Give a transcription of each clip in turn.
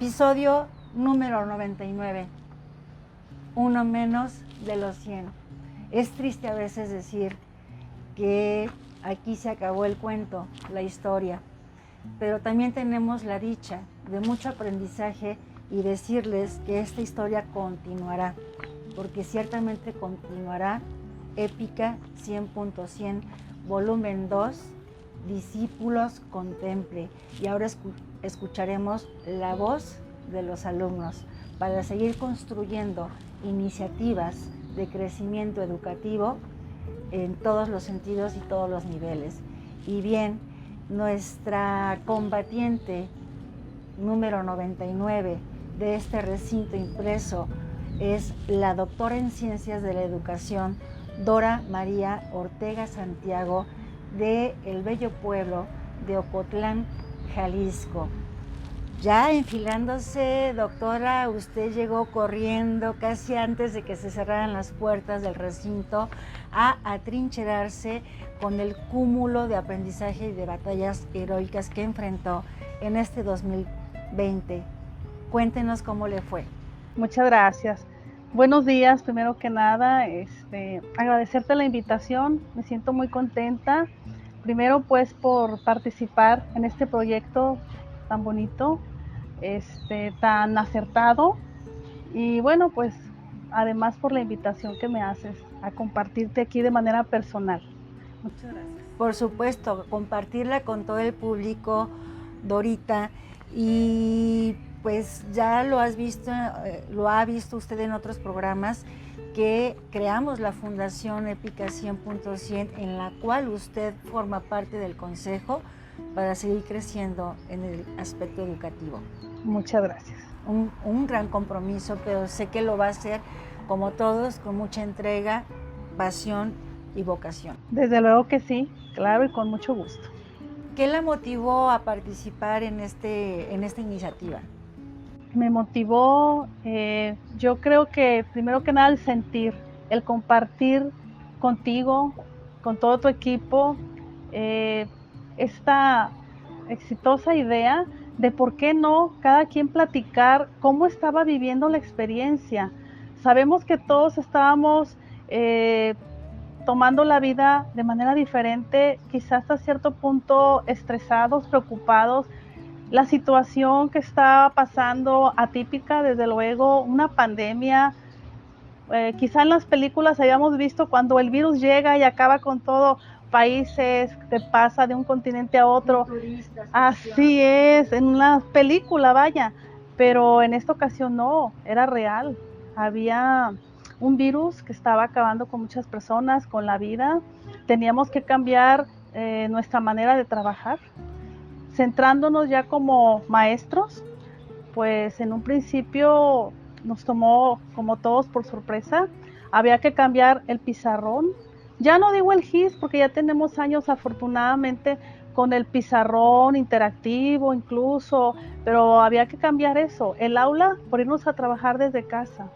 Episodio número 99. Uno menos de los 100. Es triste a veces decir que aquí se acabó el cuento, la historia, pero también tenemos la dicha de mucho aprendizaje y decirles que esta historia continuará, porque ciertamente continuará. Épica 100.100, volumen 2, Discípulos Contemple. Y ahora escucharemos la voz de los alumnos para seguir construyendo iniciativas de crecimiento educativo en todos los sentidos y todos los niveles. Y bien, nuestra combatiente número 99 de este recinto impreso es la doctora en Ciencias de la Educación, Dora María Ortega Santiago, de el bello pueblo de Ocotlán, Jalisco. Ya enfilándose, doctora, usted llegó corriendo casi antes de que se cerraran las puertas del recinto a atrincherarse con el cúmulo de aprendizaje y de batallas heroicas que enfrentó en este 2020. Cuéntenos cómo le fue. Muchas gracias. Buenos días, primero que nada, agradecerte la invitación, me siento muy contenta, primero pues por participar en este proyecto tan bonito, tan acertado, y bueno, pues además por la invitación que me haces a compartirte aquí de manera personal. Muchas gracias. Por supuesto, compartirla con todo el público, Dorita, y pues ya lo has visto, lo ha visto usted en otros programas, que creamos la Fundación Épica 100.100, en la cual usted forma parte del consejo para seguir creciendo en el aspecto educativo. Muchas gracias. Un gran compromiso, pero sé que lo va a hacer como todos, con mucha entrega, pasión y vocación. Desde luego que sí, claro, y con mucho gusto. ¿Qué la motivó a participar en esta iniciativa? Me motivó, yo creo que primero que nada el sentir, el compartir contigo, con todo tu equipo, esta exitosa idea de por qué no cada quien platicar cómo estaba viviendo la experiencia. Sabemos que todos estábamos tomando la vida de manera diferente, quizás hasta cierto punto estresados, preocupados. La situación que está pasando, atípica, desde luego, una pandemia. Quizá en las películas hayamos visto cuando el virus llega y acaba con todo, países, que pasa de un continente a otro. Así es, en una película, vaya. Pero en esta ocasión no, era real. Había un virus que estaba acabando con muchas personas, con la vida. Teníamos que cambiar nuestra manera de trabajar. Centrándonos ya como maestros, pues en un principio nos tomó como todos por sorpresa. Había que cambiar el pizarrón. Ya no digo el GIS porque ya tenemos años afortunadamente con el pizarrón interactivo incluso, pero había que cambiar eso. El aula, por irnos a trabajar desde casa.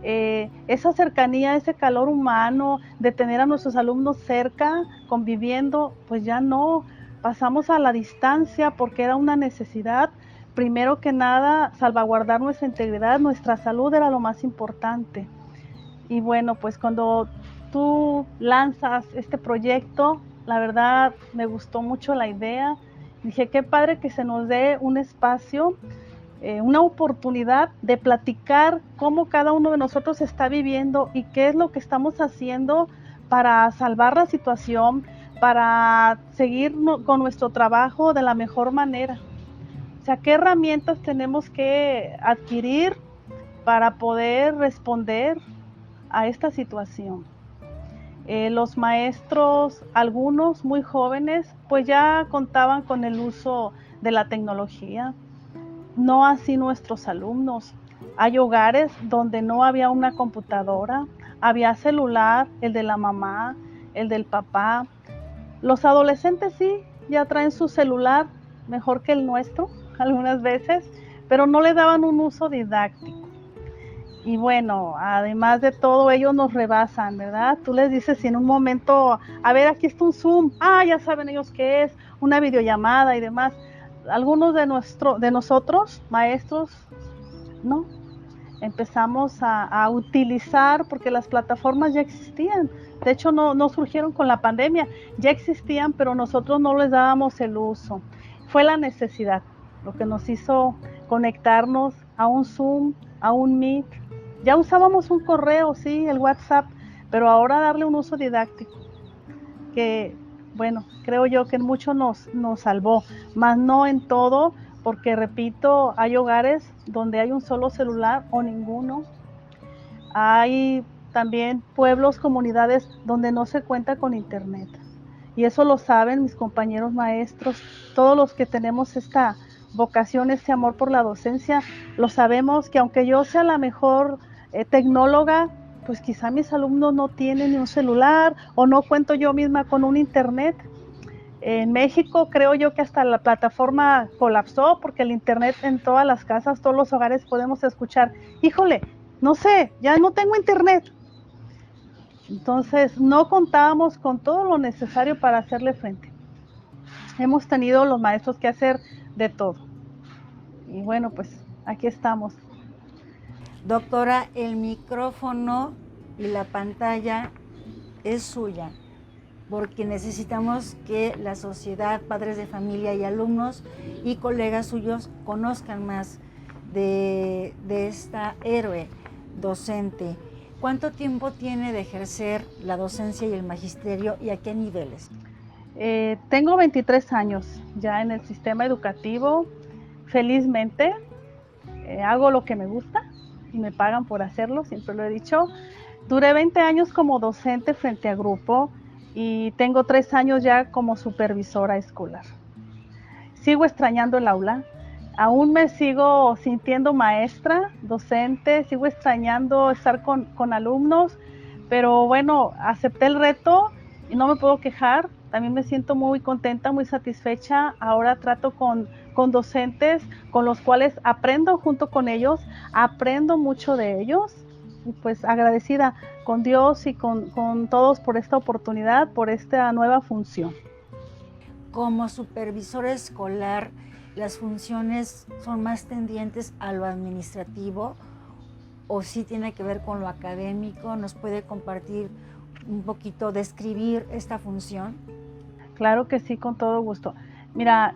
Esa cercanía, ese calor humano de tener a nuestros alumnos cerca, conviviendo, pues ya no. Pasamos a la distancia porque era una necesidad. Primero que nada, salvaguardar nuestra integridad, nuestra salud era lo más importante. Y bueno, pues cuando tú lanzas este proyecto, la verdad me gustó mucho la idea. Dije, qué padre que se nos dé un espacio, una oportunidad de platicar cómo cada uno de nosotros está viviendo y qué es lo que estamos haciendo para salvar la situación, para seguir con nuestro trabajo de la mejor manera. O sea, ¿qué herramientas tenemos que adquirir para poder responder a esta situación? Los maestros, algunos muy jóvenes, pues ya contaban con el uso de la tecnología, no así nuestros alumnos. Hay hogares donde no había una computadora, había celular, el de la mamá, el del papá. Los adolescentes sí, ya traen su celular mejor que el nuestro algunas veces, pero no le daban un uso didáctico. Y bueno, además de todo, ellos nos rebasan, ¿verdad? Tú les dices si en un momento, a ver, aquí está un Zoom, ya saben ellos qué es, una videollamada y demás. algunos de nosotros, maestros, no, empezamos a utilizar, porque las plataformas ya existían. De hecho, no surgieron con la pandemia, ya existían, pero nosotros no les dábamos el uso. Fue la necesidad lo que nos hizo conectarnos a un Zoom, a un Meet. Ya usábamos un correo, sí, el WhatsApp, pero ahora darle un uso didáctico, que, bueno, creo yo que en mucho nos salvó, más no en todo, porque repito, hay hogares donde hay un solo celular o ninguno. Hay también pueblos, comunidades donde no se cuenta con internet. Y eso lo saben mis compañeros maestros, todos los que tenemos esta vocación, este amor por la docencia, lo sabemos que aunque yo sea la mejor tecnóloga, pues quizá mis alumnos no tienen ni un celular o no cuento yo misma con un internet. En México creo yo que hasta la plataforma colapsó porque el internet en todas las casas, todos los hogares podemos escuchar, híjole, no sé, ya no tengo internet. Entonces no contábamos con todo lo necesario para hacerle frente. Hemos tenido los maestros que hacer de todo. Y bueno, pues aquí estamos. Doctora, el micrófono y la pantalla es suya, porque necesitamos que la sociedad, padres de familia y alumnos y colegas suyos conozcan más de esta héroe docente. ¿Cuánto tiempo tiene de ejercer la docencia y el magisterio y a qué niveles? Tengo 23 años ya en el sistema educativo. Felizmente hago lo que me gusta y me pagan por hacerlo, siempre lo he dicho. Duré 20 años como docente frente a grupo y tengo 3 años ya como supervisora escolar. Sigo extrañando el aula, aún me sigo sintiendo maestra, docente, sigo extrañando estar con alumnos, pero bueno, acepté el reto y no me puedo quejar. También me siento muy contenta, muy satisfecha. Ahora trato con docentes con los cuales aprendo junto con ellos, aprendo mucho de ellos. Y pues agradecida con Dios y con todos por esta oportunidad, por esta nueva función. Como supervisora escolar, ¿las funciones son más tendientes a lo administrativo o sí tiene que ver con lo académico? ¿Nos puede compartir un poquito, describir esta función? Claro que sí, con todo gusto. Mira,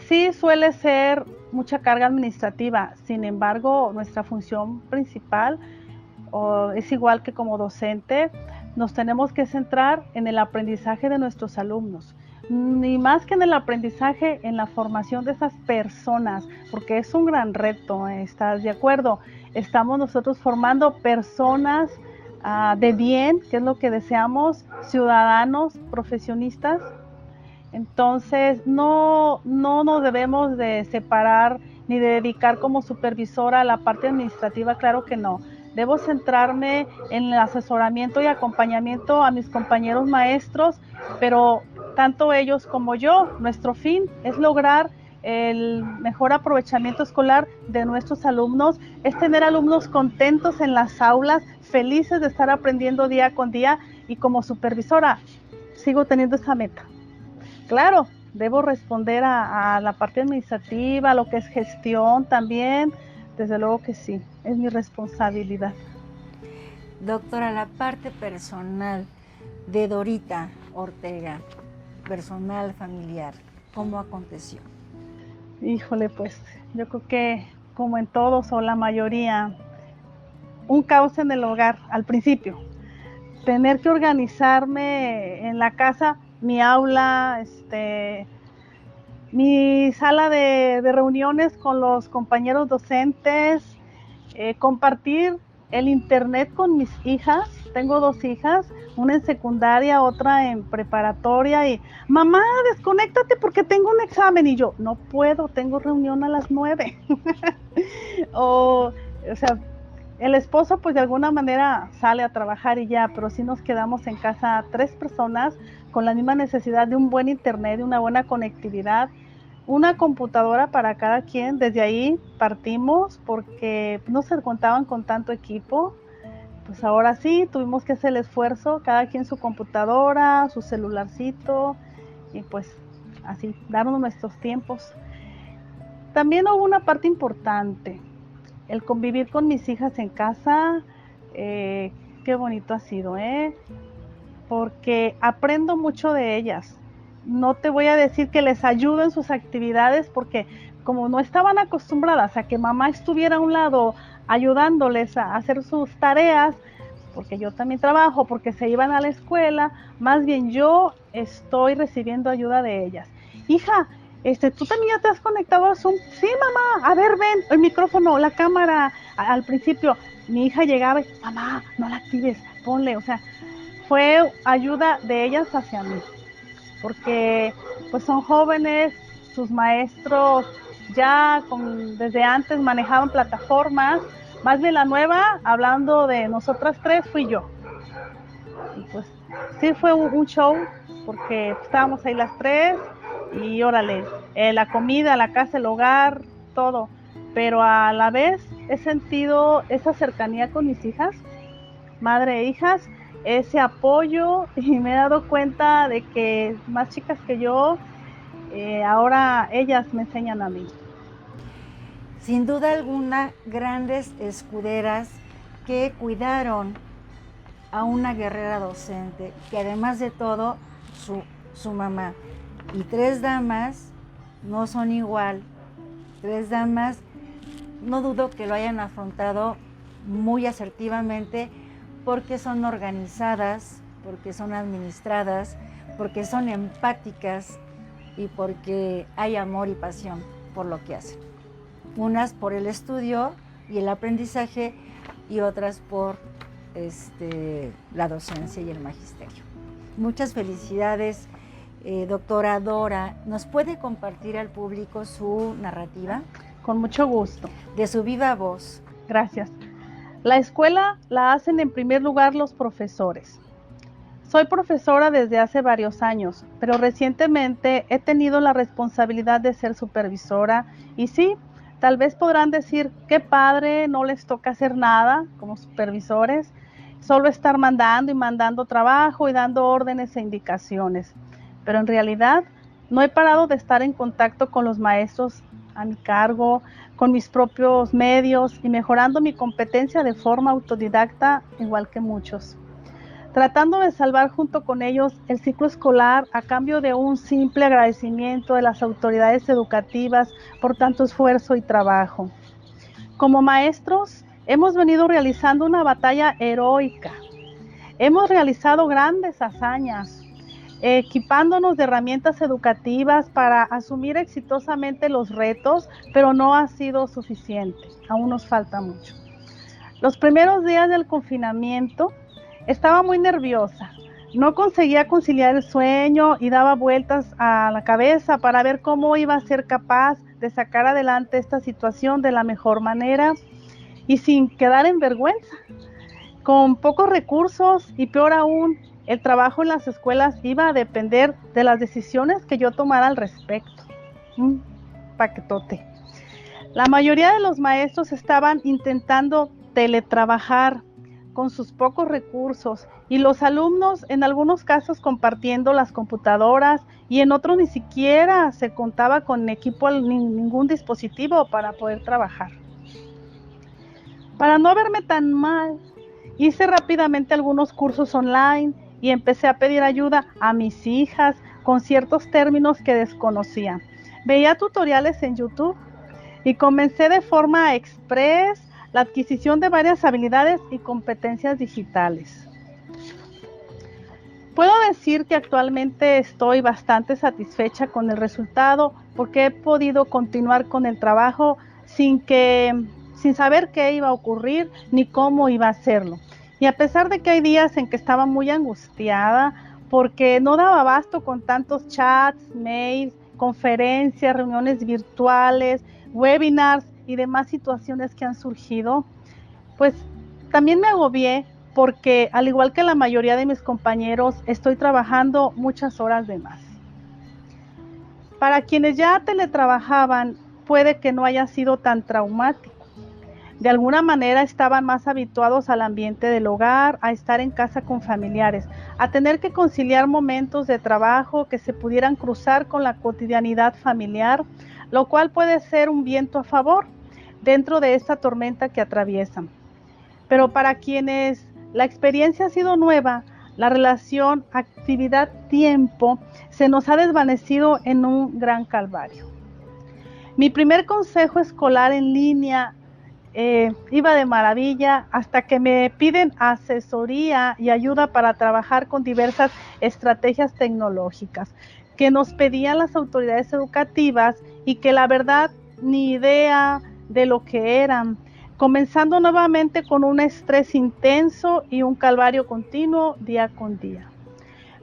sí suele ser mucha carga administrativa, sin embargo, nuestra función principal es igual que como docente, nos tenemos que centrar en el aprendizaje de nuestros alumnos. Ni más que en el aprendizaje, en la formación de esas personas, porque es un gran reto, ¿estás de acuerdo? Estamos nosotros formando personas de bien, que es lo que deseamos, ciudadanos, profesionistas. Entonces, no nos debemos de separar ni de dedicar como supervisora a la parte administrativa, claro que no. Debo centrarme en el asesoramiento y acompañamiento a mis compañeros maestros, pero tanto ellos como yo, nuestro fin es lograr el mejor aprovechamiento escolar de nuestros alumnos, es tener alumnos contentos en las aulas, felices de estar aprendiendo día con día, y como supervisora sigo teniendo esa meta. Claro, debo responder a la parte administrativa, a lo que es gestión también, desde luego que sí, es mi responsabilidad. Doctora, la parte personal de Dorita Ortega, personal, familiar, ¿cómo aconteció? Híjole, pues yo creo que como en todos o la mayoría, un caos en el hogar al principio. Tener que organizarme en la casa, mi aula, mi sala de reuniones con los compañeros docentes, compartir el internet con mis hijas. Tengo 2 hijas, una en secundaria, otra en preparatoria, y mamá, desconéctate porque tengo un examen, y yo, no puedo, tengo reunión a las 9. o sea, el esposo pues de alguna manera sale a trabajar y ya, pero sí nos quedamos en casa 3 personas con la misma necesidad de un buen internet, de una buena conectividad, una computadora para cada quien. Desde ahí partimos porque no se contaban con tanto equipo. Pues ahora sí, tuvimos que hacer el esfuerzo, cada quien su computadora, su celularcito, y pues así, darnos nuestros tiempos. También hubo una parte importante, el convivir con mis hijas en casa. Qué bonito ha sido, porque aprendo mucho de ellas. No te voy a decir que les ayudo en sus actividades, porque como no estaban acostumbradas a que mamá estuviera a un lado ayudándoles a hacer sus tareas, porque yo también trabajo, porque se iban a la escuela, más bien yo estoy recibiendo ayuda de ellas. Hija, ¿tú también ya te has conectado a Zoom? Sí, mamá, a ver, ven, el micrófono, la cámara. Al principio mi hija llegaba y, mamá, no la actives, ponle, o sea, fue ayuda de ellas hacia mí, porque pues son jóvenes, sus maestros ya desde antes manejaban plataformas, más bien la nueva, hablando de nosotras tres, fui yo. Y pues sí fue un show, porque estábamos ahí las tres y órale, la comida, la casa, el hogar, todo, pero a la vez he sentido esa cercanía con mis hijas, madre e hijas, ese apoyo, y me he dado cuenta de que más chicas que yo, ahora ellas me enseñan a mí. Sin duda alguna, grandes escuderas que cuidaron a una guerrera docente, que además de todo, su mamá. Y 3 damas no son igual. 3 damas, no dudo que lo hayan afrontado muy asertivamente, porque son organizadas, porque son administradas, porque son empáticas y porque hay amor y pasión por lo que hacen. Unas por el estudio y el aprendizaje y otras por la docencia y el magisterio. Muchas felicidades, doctora Dora. ¿Nos puede compartir al público su narrativa? Con mucho gusto. De su viva voz. Gracias. La escuela la hacen en primer lugar los profesores. Soy profesora desde hace varios años, pero recientemente he tenido la responsabilidad de ser supervisora y sí, tal vez podrán decir, qué padre, no les toca hacer nada como supervisores, solo estar mandando y mandando trabajo y dando órdenes e indicaciones. Pero en realidad no he parado de estar en contacto con los maestros a mi cargo, con mis propios medios y mejorando mi competencia de forma autodidacta, igual que muchos. Tratando de salvar junto con ellos el ciclo escolar a cambio de un simple agradecimiento de las autoridades educativas por tanto esfuerzo y trabajo. Como maestros, hemos venido realizando una batalla heroica. Hemos realizado grandes hazañas, equipándonos de herramientas educativas para asumir exitosamente los retos, pero no ha sido suficiente. Aún nos falta mucho. Los primeros días del confinamiento estaba muy nerviosa. No conseguía conciliar el sueño y daba vueltas a la cabeza para ver cómo iba a ser capaz de sacar adelante esta situación de la mejor manera y sin quedar en vergüenza. Con pocos recursos y peor aún, el trabajo en las escuelas iba a depender de las decisiones que yo tomara al respecto. Un paquetote. La mayoría de los maestros estaban intentando teletrabajar con sus pocos recursos y los alumnos en algunos casos compartiendo las computadoras y en otros ni siquiera se contaba con equipo ni ningún dispositivo para poder trabajar. Para no verme tan mal, hice rápidamente algunos cursos online y empecé a pedir ayuda a mis hijas con ciertos términos que desconocía. Veía tutoriales en YouTube y comencé de forma express la adquisición de varias habilidades y competencias digitales. Puedo decir que actualmente estoy bastante satisfecha con el resultado porque he podido continuar con el trabajo sin saber qué iba a ocurrir ni cómo iba a hacerlo. Y a pesar de que hay días en que estaba muy angustiada porque no daba abasto con tantos chats, mails, conferencias, reuniones virtuales, webinars y demás situaciones que han surgido, pues también me agobié porque al igual que la mayoría de mis compañeros estoy trabajando muchas horas de más. Para quienes ya teletrabajaban puede que no haya sido tan traumático. De alguna manera estaban más habituados al ambiente del hogar, a estar en casa con familiares, a tener que conciliar momentos de trabajo que se pudieran cruzar con la cotidianidad familiar, lo cual puede ser un viento a favor dentro de esta tormenta que atraviesan. Pero para quienes la experiencia ha sido nueva, la relación actividad-tiempo se nos ha desvanecido en un gran calvario. Mi primer consejo escolar en línea iba de maravilla hasta que me piden asesoría y ayuda para trabajar con diversas estrategias tecnológicas que nos pedían las autoridades educativas y que la verdad ni idea de lo que eran, comenzando nuevamente con un estrés intenso y un calvario continuo día con día.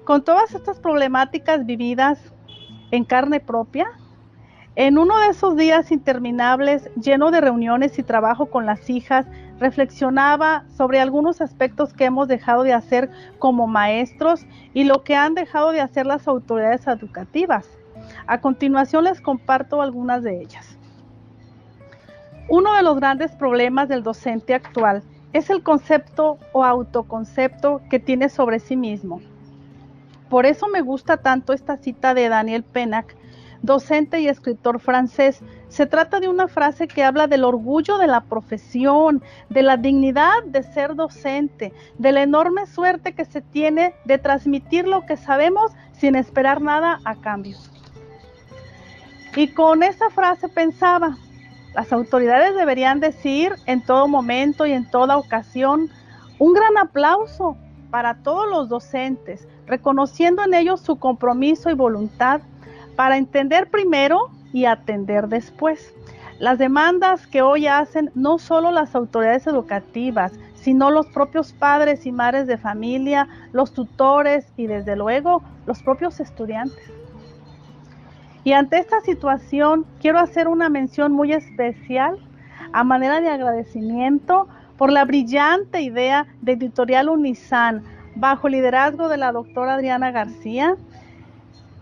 Con todas estas problemáticas vividas en carne propia, en uno de esos días interminables, lleno de reuniones y trabajo con las hijas, reflexionaba sobre algunos aspectos que hemos dejado de hacer como maestros y lo que han dejado de hacer las autoridades educativas. A continuación les comparto algunas de ellas. Uno de los grandes problemas del docente actual es el concepto o autoconcepto que tiene sobre sí mismo. Por eso me gusta tanto esta cita de Daniel Pennac, docente y escritor francés. Se trata de una frase que habla del orgullo de la profesión, de la dignidad de ser docente, de la enorme suerte que se tiene de transmitir lo que sabemos sin esperar nada a cambio. Y con esa frase pensaba, las autoridades deberían decir en todo momento y en toda ocasión un gran aplauso para todos los docentes, reconociendo en ellos su compromiso y voluntad para entender primero y atender después. Las demandas que hoy hacen no solo las autoridades educativas, sino los propios padres y madres de familia, los tutores y desde luego los propios estudiantes. Y ante esta situación quiero hacer una mención muy especial a manera de agradecimiento por la brillante idea de Editorial Unizan, bajo el liderazgo de la doctora Adriana García,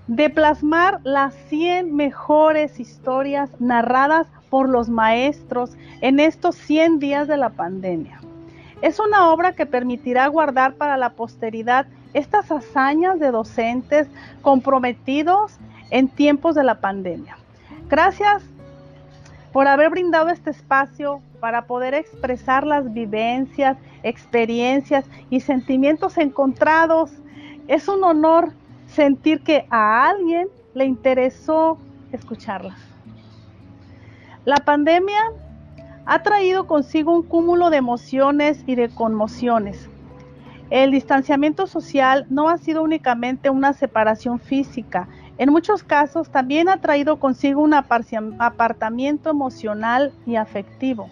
de plasmar las 100 mejores historias narradas por los maestros en estos 100 días de la pandemia. Es una obra que permitirá guardar para la posteridad estas hazañas de docentes comprometidos en tiempos de la pandemia. Gracias por haber brindado este espacio para poder expresar las vivencias, experiencias y sentimientos encontrados. Es un honor sentir que a alguien le interesó escucharlas. La pandemia ha traído consigo un cúmulo de emociones y de conmociones. El distanciamiento social no ha sido únicamente una separación física. En muchos casos también ha traído consigo un apartamiento emocional y afectivo.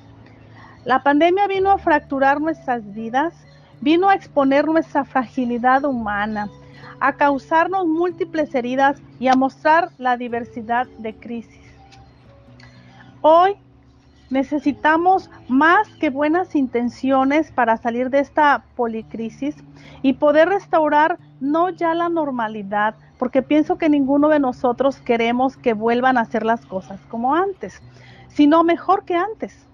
La pandemia vino a fracturar nuestras vidas, vino a exponer nuestra fragilidad humana, a causarnos múltiples heridas y a mostrar la diversidad de crisis. Hoy necesitamos más que buenas intenciones para salir de esta policrisis y poder restaurar no ya la normalidad, porque pienso que ninguno de nosotros queremos que vuelvan a hacer las cosas como antes, sino mejor que antes.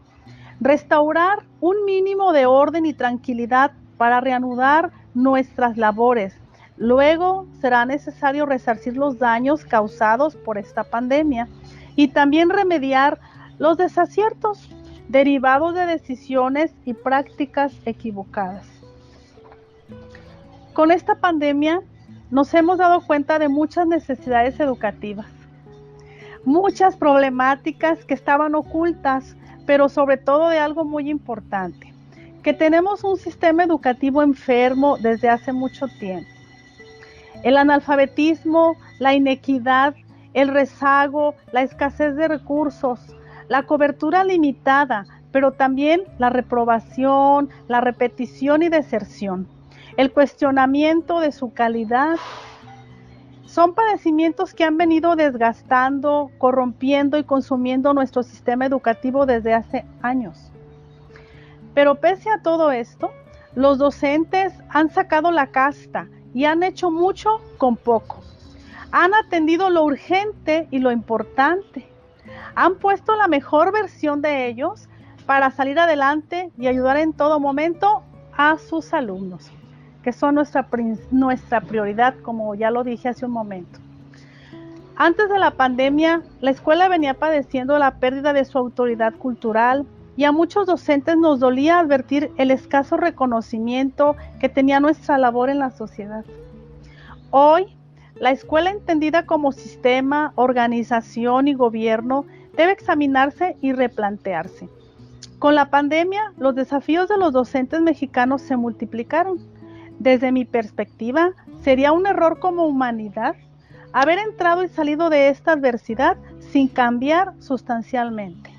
Restaurar un mínimo de orden y tranquilidad para reanudar nuestras labores. Luego será necesario resarcir los daños causados por esta pandemia y también remediar los desaciertos derivados de decisiones y prácticas equivocadas. Con esta pandemia nos hemos dado cuenta de muchas necesidades educativas, muchas problemáticas que estaban ocultas, pero sobre todo de algo muy importante, que tenemos un sistema educativo enfermo desde hace mucho tiempo. El analfabetismo, la inequidad, el rezago, la escasez de recursos, la cobertura limitada, pero también la reprobación, la repetición y deserción, el cuestionamiento de su calidad, son padecimientos que han venido desgastando, corrompiendo y consumiendo nuestro sistema educativo desde hace años. Pero pese a todo esto, los docentes han sacado la casta y han hecho mucho con poco. Han atendido lo urgente y lo importante. Han puesto la mejor versión de ellos para salir adelante y ayudar en todo momento a sus alumnos, que son nuestra prioridad, como ya lo dije hace un momento. Antes de la pandemia, la escuela venía padeciendo la pérdida de su autoridad cultural y a muchos docentes nos dolía advertir el escaso reconocimiento que tenía nuestra labor en la sociedad. Hoy, la escuela entendida como sistema, organización y gobierno debe examinarse y replantearse. Con la pandemia, los desafíos de los docentes mexicanos se multiplicaron. Desde mi perspectiva, sería un error como humanidad haber entrado y salido de esta adversidad sin cambiar sustancialmente.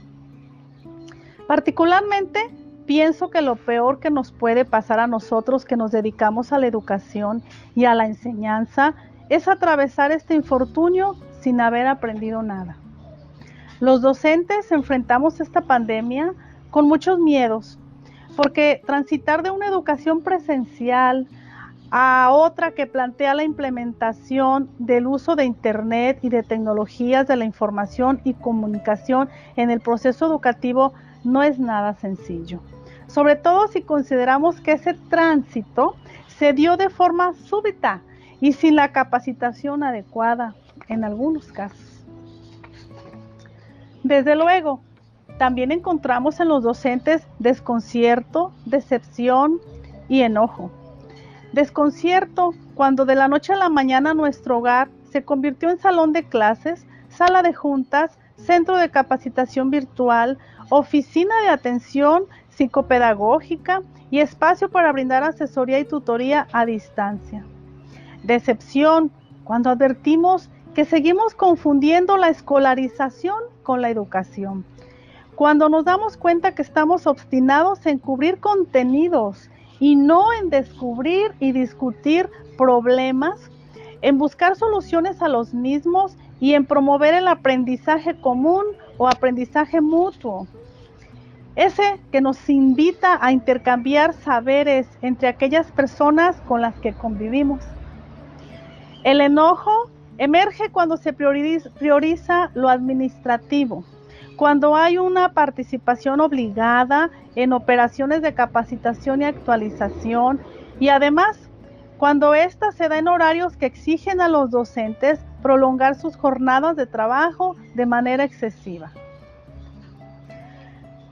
Particularmente, pienso que lo peor que nos puede pasar a nosotros que nos dedicamos a la educación y a la enseñanza es atravesar este infortunio sin haber aprendido nada. Los docentes enfrentamos esta pandemia con muchos miedos, porque transitar de una educación presencial a otra que plantea la implementación del uso de Internet y de tecnologías de la información y comunicación en el proceso educativo no es nada sencillo. Sobre todo si consideramos que ese tránsito se dio de forma súbita y sin la capacitación adecuada en algunos casos. Desde luego, también encontramos en los docentes desconcierto, decepción y enojo. Desconcierto cuando de la noche a la mañana nuestro hogar se convirtió en salón de clases, sala de juntas, centro de capacitación virtual, oficina de atención psicopedagógica y espacio para brindar asesoría y tutoría a distancia. Decepción cuando advertimos que seguimos confundiendo la escolarización con la educación. Cuando nos damos cuenta que estamos obstinados en cubrir contenidos y no en descubrir y discutir problemas, en buscar soluciones a los mismos y en promover el aprendizaje común o aprendizaje mutuo. Ese que nos invita a intercambiar saberes entre aquellas personas con las que convivimos. El enojo emerge cuando se prioriza lo administrativo, cuando hay una participación obligada en operaciones de capacitación y actualización y además cuando ésta se da en horarios que exigen a los docentes prolongar sus jornadas de trabajo de manera excesiva.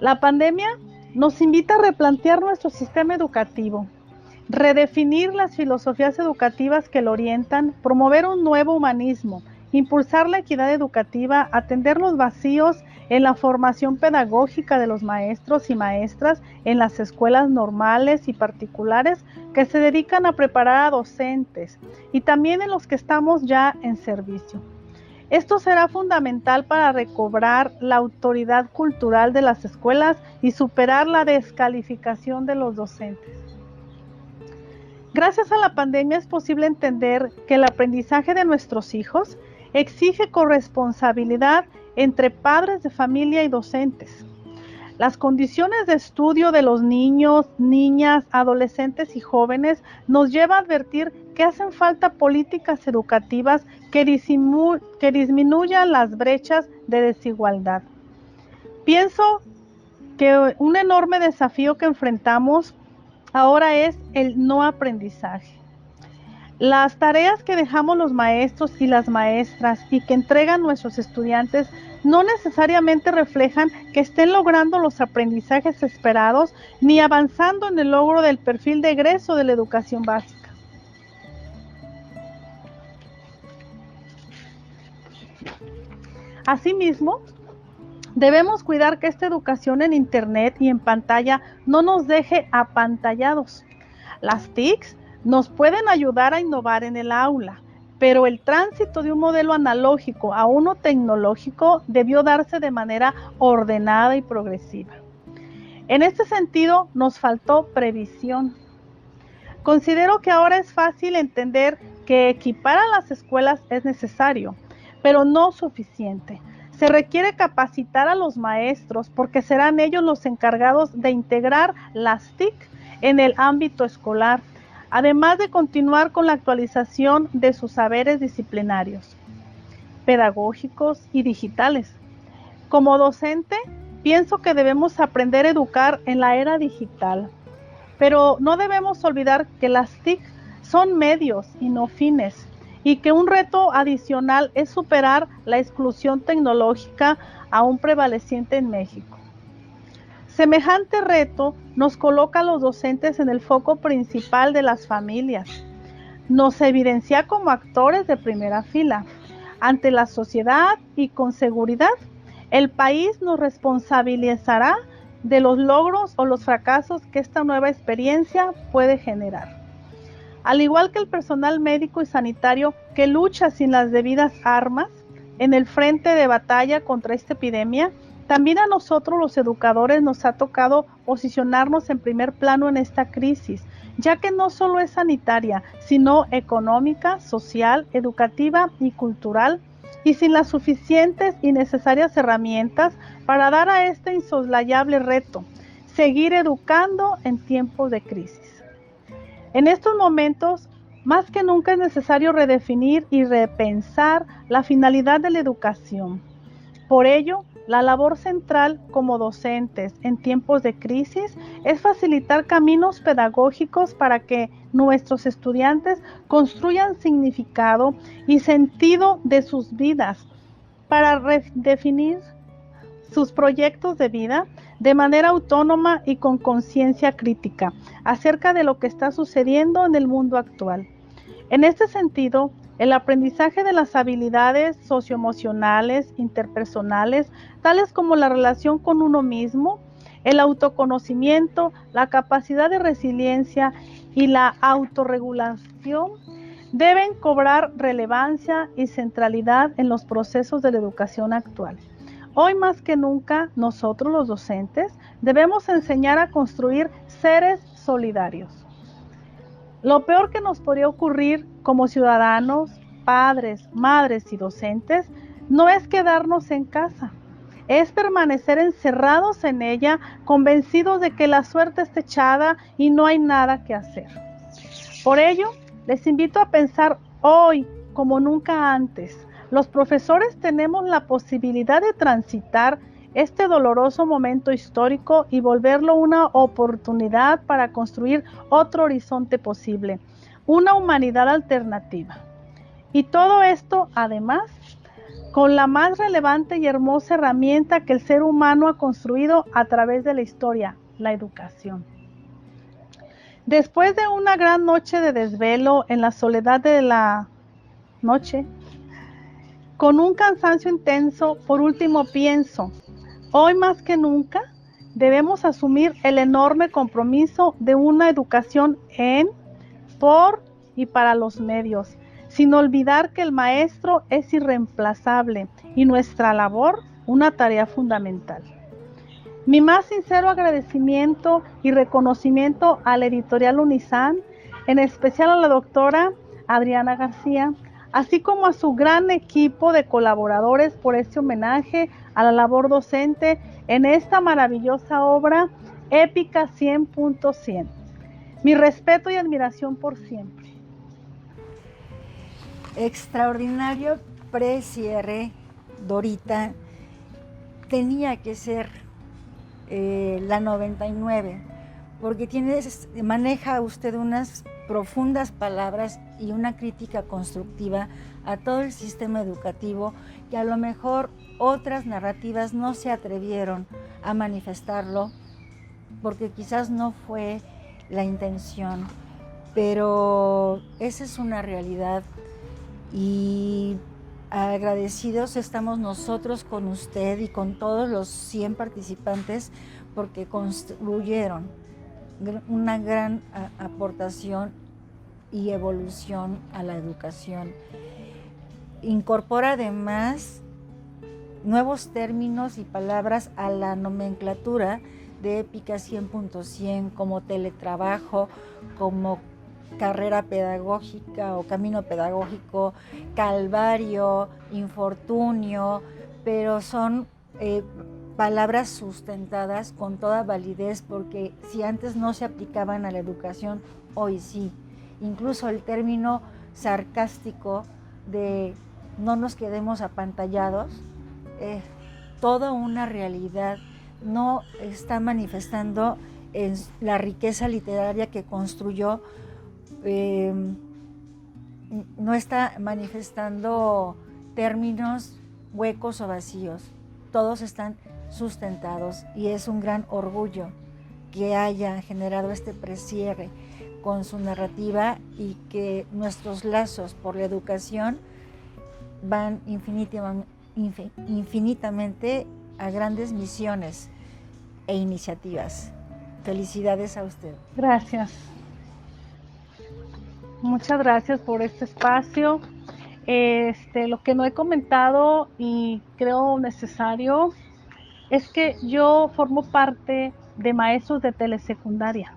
La pandemia nos invita a replantear nuestro sistema educativo, redefinir las filosofías educativas que lo orientan, promover un nuevo humanismo, impulsar la equidad educativa, atender los vacíos en la formación pedagógica de los maestros y maestras en las escuelas normales y particulares que se dedican a preparar a docentes y también en los que estamos ya en servicio. Esto será fundamental para recobrar la autoridad cultural de las escuelas y superar la descalificación de los docentes. Gracias a la pandemia es posible entender que el aprendizaje de nuestros hijos exige corresponsabilidad entre padres de familia y docentes. Las condiciones de estudio de los niños, niñas, adolescentes y jóvenes nos lleva a advertir que hacen falta políticas educativas que disminuyan las brechas de desigualdad. Pienso que un enorme desafío que enfrentamos ahora es el no aprendizaje. Las tareas que dejamos los maestros y las maestras y que entregan nuestros estudiantes no necesariamente reflejan que estén logrando los aprendizajes esperados ni avanzando en el logro del perfil de egreso de la educación básica. Asimismo, debemos cuidar que esta educación en Internet y en pantalla no nos deje apantallados. Las TICs nos pueden ayudar a innovar en el aula, pero el tránsito de un modelo analógico a uno tecnológico debió darse de manera ordenada y progresiva. En este sentido, nos faltó previsión. Considero que ahora es fácil entender que equipar a las escuelas es necesario, pero no suficiente. Se requiere capacitar a los maestros porque serán ellos los encargados de integrar las TIC en el ámbito escolar, además de continuar con la actualización de sus saberes disciplinarios, pedagógicos y digitales. Como docente, pienso que debemos aprender a educar en la era digital, pero no debemos olvidar que las TIC son medios y no fines, y que un reto adicional es superar la exclusión tecnológica aún prevaleciente en México. Semejante reto nos coloca a los docentes en el foco principal de las familias. Nos evidencia como actores de primera fila ante la sociedad y con seguridad el país nos responsabilizará de los logros o los fracasos que esta nueva experiencia puede generar. Al igual que el personal médico y sanitario que lucha sin las debidas armas en el frente de batalla contra esta epidemia, también a nosotros los educadores nos ha tocado posicionarnos en primer plano en esta crisis, ya que no solo es sanitaria, sino económica, social, educativa y cultural, y sin las suficientes y necesarias herramientas para dar a este insoslayable reto, seguir educando en tiempos de crisis. En estos momentos, más que nunca es necesario redefinir y repensar la finalidad de la educación. Por ello, la labor central como docentes en tiempos de crisis es facilitar caminos pedagógicos para que nuestros estudiantes construyan significado y sentido de sus vidas, para redefinir sus proyectos de vida de manera autónoma y con conciencia crítica acerca de lo que está sucediendo en el mundo actual. En este sentido, el aprendizaje de las habilidades socioemocionales, interpersonales, tales como la relación con uno mismo, el autoconocimiento, la capacidad de resiliencia y la autorregulación, deben cobrar relevancia y centralidad en los procesos de la educación actual. Hoy más que nunca, nosotros los docentes debemos enseñar a construir seres solidarios. Lo peor que nos podría ocurrir como ciudadanos, padres, madres y docentes no es quedarnos en casa, es permanecer encerrados en ella, convencidos de que la suerte está echada y no hay nada que hacer. Por ello, les invito a pensar hoy como nunca antes. Los profesores tenemos la posibilidad de transitar este doloroso momento histórico y volverlo una oportunidad para construir otro horizonte posible, una humanidad alternativa. Y todo esto, además, con la más relevante y hermosa herramienta que el ser humano ha construido a través de la historia, la educación. Después de una gran noche de desvelo en la soledad de la noche, con un cansancio intenso, por último pienso, hoy más que nunca debemos asumir el enorme compromiso de una educación en, por y para los medios, sin olvidar que el maestro es irreemplazable y nuestra labor una tarea fundamental. Mi más sincero agradecimiento y reconocimiento a la editorial Unizan, en especial a la doctora Adriana García, así como a su gran equipo de colaboradores por este homenaje a la labor docente en esta maravillosa obra épica 100.100. Mi respeto y admiración por siempre. Extraordinario precierre, Dorita. Tenía que ser la 99, porque maneja usted unas profundas palabras y una crítica constructiva a todo el sistema educativo que a lo mejor otras narrativas no se atrevieron a manifestarlo porque quizás no fue la intención, pero esa es una realidad y agradecidos estamos nosotros con usted y con todos los 100 participantes porque construyeron una gran aportación y evolución a la educación. Incorpora además nuevos términos y palabras a la nomenclatura de Épica 100.100 como teletrabajo, como carrera pedagógica o camino pedagógico, calvario, infortunio, pero son palabras sustentadas con toda validez porque si antes no se aplicaban a la educación, hoy sí. Incluso el término sarcástico de no nos quedemos apantallados, toda una realidad no está manifestando en la riqueza literaria que construyó no está manifestando términos huecos o vacíos. Todos están sustentados y es un gran orgullo que haya generado este precierre con su narrativa y que nuestros lazos por la educación van infinitamente a grandes misiones e iniciativas. Felicidades a usted. Gracias. Muchas gracias por este espacio. Lo que no he comentado y creo necesario es que yo formo parte de maestros de telesecundaria.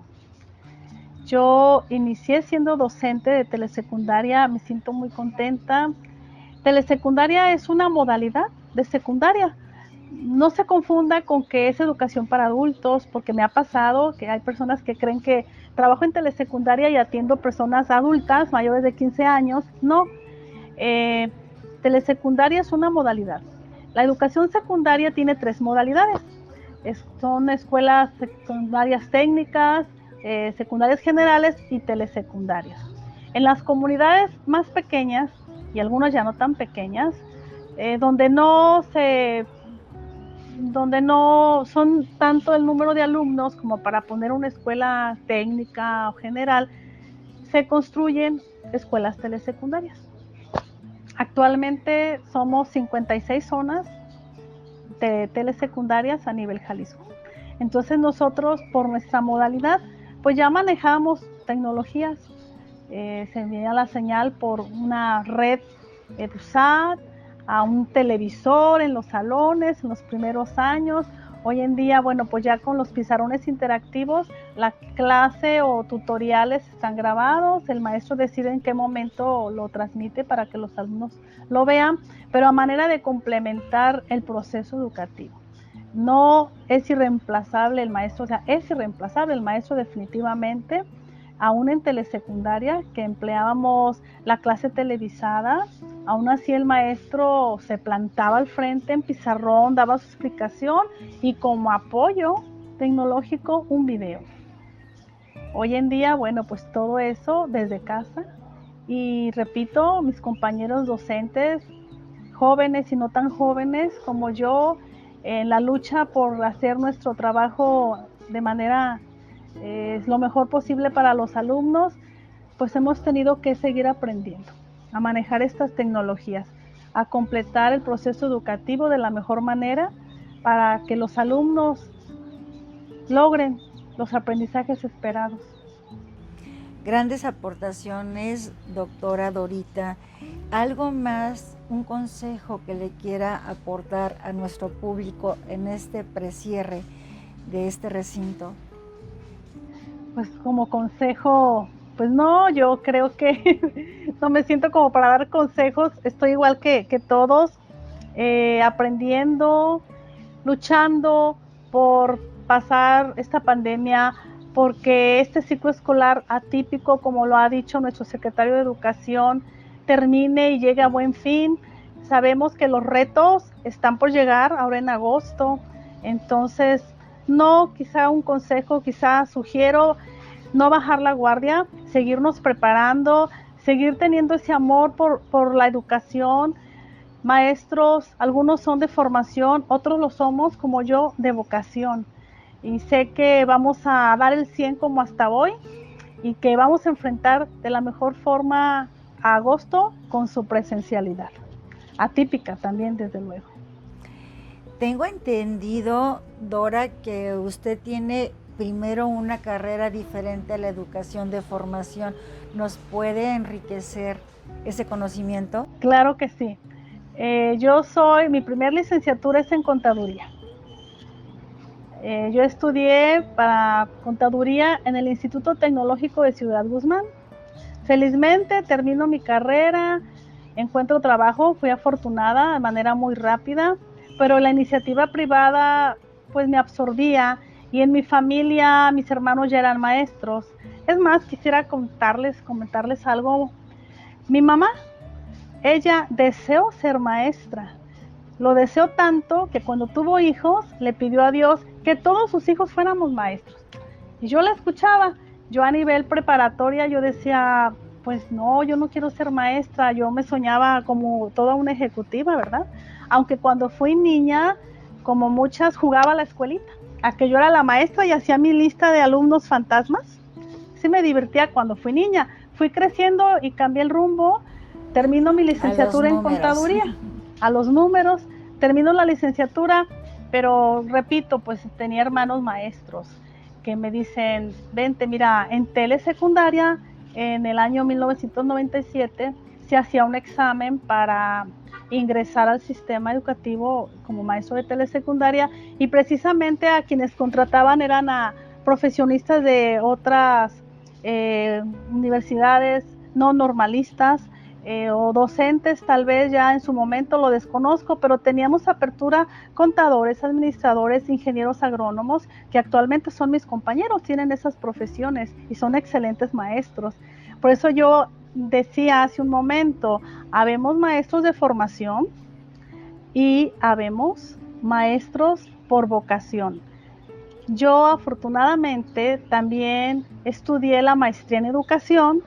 Yo inicié siendo docente de telesecundaria, me siento muy contenta. Telesecundaria es una modalidad de secundaria. No se confunda con que es educación para adultos, porque me ha pasado que hay personas que creen que trabajo en telesecundaria y atiendo personas adultas mayores de 15 años. No, telesecundaria es una modalidad. La educación secundaria tiene 3 modalidades. Son escuelas secundarias técnicas, secundarias generales y telesecundarias. En las comunidades más pequeñas, y algunas ya no tan pequeñas, donde no son tanto el número de alumnos como para poner una escuela técnica o general, se construyen escuelas telesecundarias. Actualmente somos 56 zonas de telesecundarias a nivel Jalisco. Entonces nosotros, por nuestra modalidad, pues ya manejamos tecnologías. Se envía la señal por una red EduSat, a un televisor en los salones en los primeros años. Hoy en día, bueno, pues ya con los pizarrones interactivos, la clase o tutoriales están grabados, el maestro decide en qué momento lo transmite para que los alumnos lo vean, pero a manera de complementar el proceso educativo. No es irreemplazable el maestro, o sea, es irreemplazable el maestro definitivamente, aún en telesecundaria, que empleábamos la clase televisada. Aún así el maestro se plantaba al frente en pizarrón, daba su explicación y como apoyo tecnológico un video. Hoy en día, bueno, pues todo eso desde casa. Y repito, mis compañeros docentes, jóvenes y no tan jóvenes como yo, en la lucha por hacer nuestro trabajo de manera lo mejor posible para los alumnos, pues hemos tenido que seguir aprendiendo a manejar estas tecnologías, a completar el proceso educativo de la mejor manera para que los alumnos logren los aprendizajes esperados. Grandes aportaciones, doctora Dorita. ¿Algo más, un consejo que le quiera aportar a nuestro público en este precierre de este recinto? Pues como consejo, pues no, yo creo que no me siento como para dar consejos, estoy igual que todos, aprendiendo, luchando por pasar esta pandemia, porque este ciclo escolar atípico, como lo ha dicho nuestro secretario de Educación, termine y llegue a buen fin. Sabemos que los retos están por llegar ahora en agosto, entonces no, quizá un consejo, quizá sugiero no bajar la guardia, seguirnos preparando, seguir teniendo ese amor por la educación. Maestros, algunos son de formación, otros lo somos como yo de vocación. Y sé que vamos a dar el 100 como hasta hoy y que vamos a enfrentar de la mejor forma a agosto con su presencialidad. Atípica también, desde luego. Tengo entendido, Dora, que usted tiene primero una carrera diferente a la educación de formación. ¿Nos puede enriquecer ese conocimiento? Claro que sí. Mi primer licenciatura es en contaduría. Yo estudié para contaduría en el Instituto Tecnológico de Ciudad Guzmán. Felizmente termino mi carrera, encuentro trabajo, fui afortunada de manera muy rápida, pero la iniciativa privada pues me absorbía y en mi familia mis hermanos ya eran maestros. Es más, quisiera comentarles algo. Mi mamá, ella deseó ser maestra. Lo deseó tanto que cuando tuvo hijos le pidió a Dios que todos sus hijos fuéramos maestros. Y yo la escuchaba. Yo a nivel preparatoria yo decía, pues no, yo no quiero ser maestra, yo me soñaba como toda una ejecutiva, ¿verdad? Aunque cuando fui niña, como muchas, jugaba a la escuelita, a que yo era la maestra y hacía mi lista de alumnos fantasmas. Sí me divertía cuando fui niña. Fui creciendo y cambié el rumbo, termino mi licenciatura en contaduría, a los números, termino la licenciatura, pero repito, pues tenía hermanos maestros que me dicen, vente, mira, en telesecundaria, en el año 1997, se hacía un examen para ingresar al sistema educativo como maestro de telesecundaria y precisamente a quienes contrataban eran a profesionistas de otras universidades no normalistas o docentes, tal vez ya en su momento lo desconozco, pero teníamos apertura contadores, administradores, ingenieros agrónomos, que actualmente son mis compañeros, tienen esas profesiones y son excelentes maestros. Por eso yo decía hace un momento, habemos maestros de formación y habemos maestros por vocación. Yo afortunadamente también estudié la maestría en educación,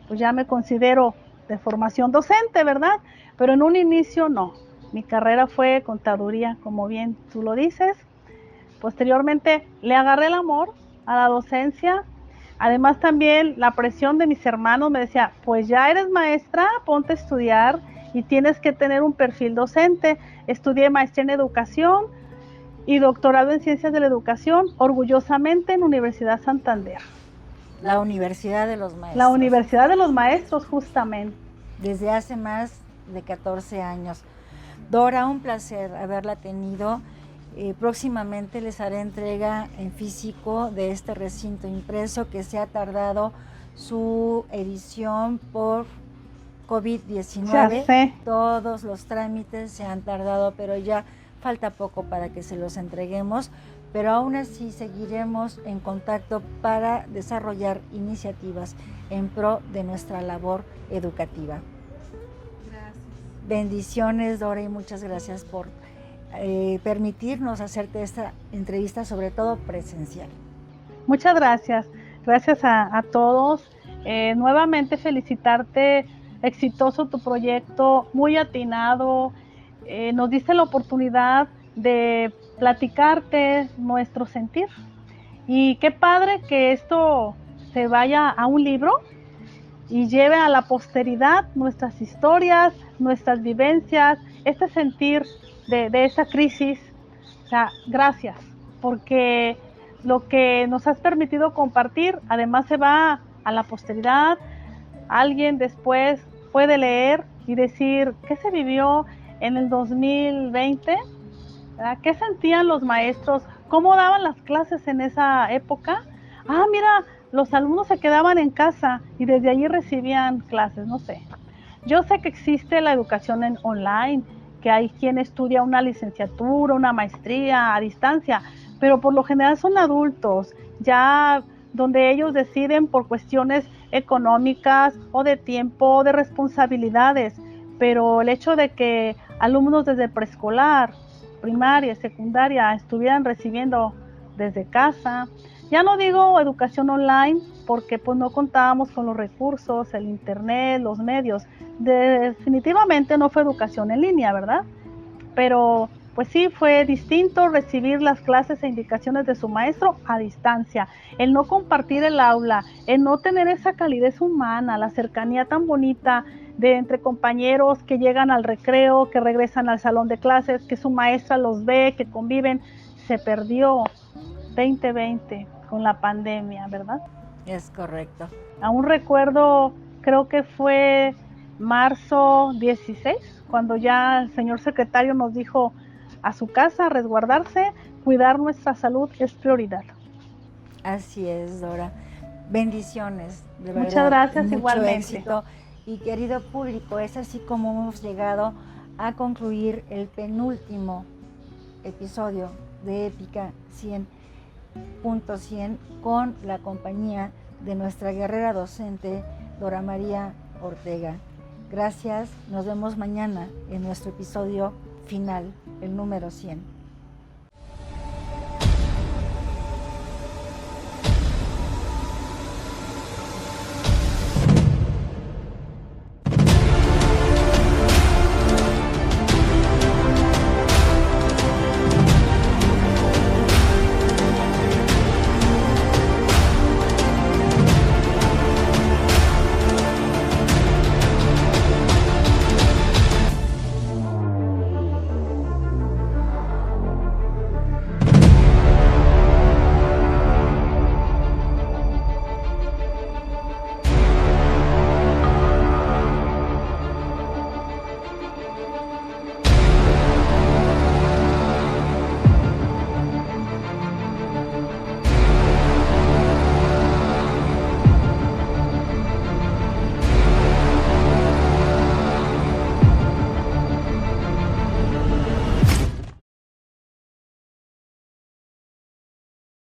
pues ya me considero de formación docente, ¿verdad? Pero en un inicio no. Mi carrera fue contaduría, como bien tú lo dices. Posteriormente le agarré el amor a la docencia. Además también la presión de mis hermanos me decía, pues ya eres maestra, ponte a estudiar y tienes que tener un perfil docente. Estudié maestría en educación y doctorado en ciencias de la educación, orgullosamente en Universidad Santander. La Universidad de los Maestros. La Universidad de los Maestros, justamente. Desde hace más de 14 años. Dora, un placer haberla tenido. Próximamente les haré entrega en físico de este recinto impreso que se ha tardado su edición por COVID-19. Todos los trámites se han tardado, pero ya falta poco para que se los entreguemos, pero aún así seguiremos en contacto para desarrollar iniciativas en pro de nuestra labor educativa. Gracias. Bendiciones, Dora, y muchas gracias por permitirnos hacerte esta entrevista, sobre todo presencial. Muchas gracias. Gracias a todos. Nuevamente felicitarte, exitoso tu proyecto, muy atinado. Nos diste la oportunidad de platicarte nuestro sentir. Y qué padre que esto se vaya a un libro y lleve a la posteridad nuestras historias, nuestras vivencias, este sentir de esa crisis. O sea, gracias, porque lo que nos has permitido compartir, además se va a la posteridad. Alguien después puede leer y decir, ¿qué se vivió en el 2020? ¿Verdad? ¿Qué sentían los maestros? ¿Cómo daban las clases en esa época? Ah, mira, los alumnos se quedaban en casa y desde allí recibían clases, no sé. Yo sé que existe la educación en online, que hay quien estudia una licenciatura, una maestría a distancia, pero por lo general son adultos, ya donde ellos deciden por cuestiones económicas o de tiempo o de responsabilidades, pero el hecho de que alumnos desde preescolar, primaria, secundaria estuvieran recibiendo desde casa, ya no digo educación online porque pues no contábamos con los recursos, el internet, los medios, definitivamente no fue educación en línea, ¿verdad? Pero pues sí fue distinto recibir las clases e indicaciones de su maestro a distancia, el no compartir el aula, el no tener esa calidez humana, la cercanía tan bonita de entre compañeros que llegan al recreo, que regresan al salón de clases, que su maestra los ve, que conviven, se perdió 2020 con la pandemia, ¿verdad? Es correcto. Aún recuerdo, creo que fue marzo 16, cuando ya el señor secretario nos dijo a su casa, a resguardarse, cuidar nuestra salud es prioridad. Así es, Dora. Bendiciones, de verdad. Muchas gracias, mucho igualmente. Éxito. Y querido público, es así como hemos llegado a concluir el penúltimo episodio de Épica 100.100 con la compañía de nuestra guerrera docente Dora María Ortega. Gracias, nos vemos mañana en nuestro episodio final, el número 100.